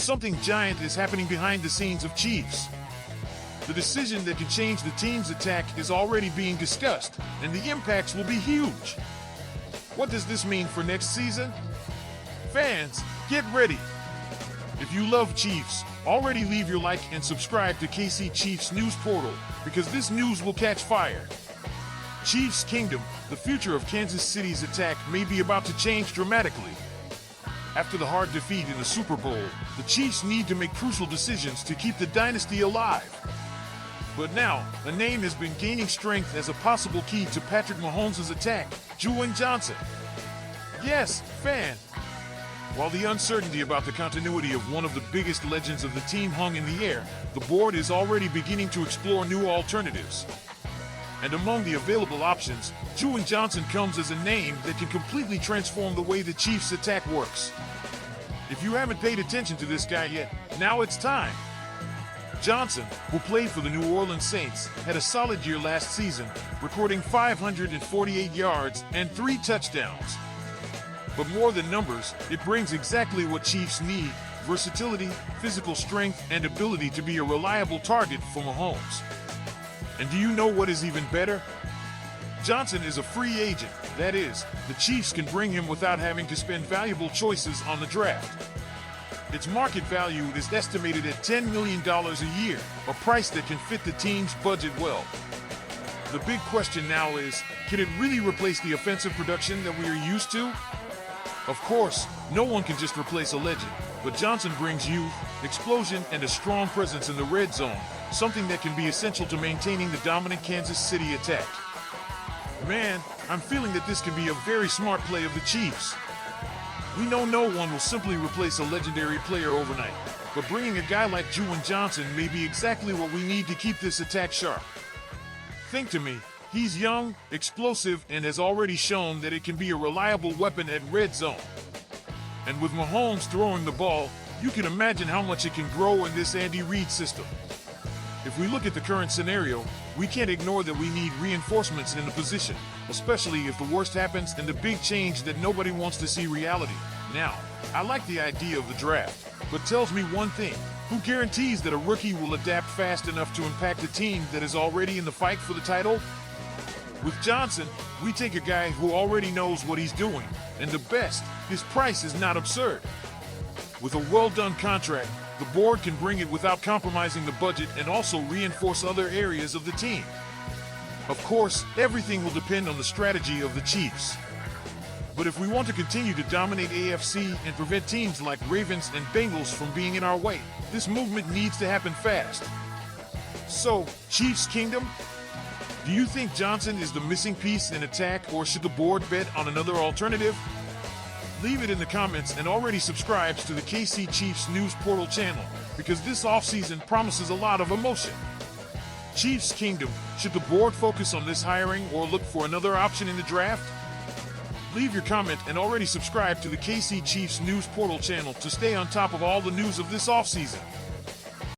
something giant is happening behind the scenes of Chiefs. The decision that can change the team's attack is already being discussed, and the impacts will be huge. What does this mean for next season? Fans, get ready. If you love Chiefs, already leave your like and subscribe to KC Chiefs News Portal, because this news will catch fire. Chiefs Kingdom, the future of Kansas City's attack may be about to change dramatically. After the hard defeat in the Super Bowl, the Chiefs need to make crucial decisions to keep the dynasty alive. But now, a name has been gaining strength as a possible key to Patrick Mahomes' attack, Juwan Johnson. Yes, fan. While the uncertainty about the continuity of one of the biggest legends of the team hung in the air, the board is already beginning to explore new alternatives. And among the available options, Juwan Johnson comes as a name that can completely transform the way the Chiefs' attack works. If you haven't paid attention to this guy yet, now it's time. Johnson, who played for the New Orleans Saints, had a solid year last season, recording 548 yards and 3 touchdowns. But more than numbers, it brings exactly what Chiefs need: versatility, physical strength, and ability to be a reliable target for Mahomes. And do you know what is even better? Johnson is a free agent. That is, the Chiefs can bring him without having to spend valuable choices on the draft. Its market value is estimated at $10 million a year, a price that can fit the team's budget well. The big question now is, can it really replace the offensive production that we are used to? Of course, no one can just replace a legend, but Johnson brings youth, explosion, and a strong presence in the red zone, something that can be essential to maintaining the dominant Kansas City attack. Man, I'm feeling that this could be a very smart play of the Chiefs. We know no one will simply replace a legendary player overnight, but bringing a guy like Juwan Johnson may be exactly what we need to keep this attack sharp. Think to me, he's young, explosive, and has already shown that it can be a reliable weapon at red zone. And with Mahomes throwing the ball, you can imagine how much it can grow in this Andy Reid system. If we look at the current scenario, we can't ignore that we need reinforcements in the position, especially if the worst happens and the big change that nobody wants to see reality. Now, I like the idea of the draft, but tells me one thing: who guarantees that a rookie will adapt fast enough to impact a team that is already in the fight for the title? With Johnson, we take a guy who already knows what he's doing, and the best, his price is not absurd. With a well-done contract, the board can bring it without compromising the budget and also reinforce other areas of the team. Of course, everything will depend on the strategy of the Chiefs. But if we want to continue to dominate AFC and prevent teams like Ravens and Bengals from being in our way, this movement needs to happen fast. So, Chiefs Kingdom, do you think Johnson is the missing piece in attack, or should the board bet on another alternative? Leave it in the comments, and already subscribes to the KC Chiefs News Portal channel, because this offseason promises a lot of emotion. Chiefs Kingdom, should the board focus on this hiring or look for another option in the draft? Leave your comment and already subscribe to the KC Chiefs News Portal channel to stay on top of all the news of this offseason.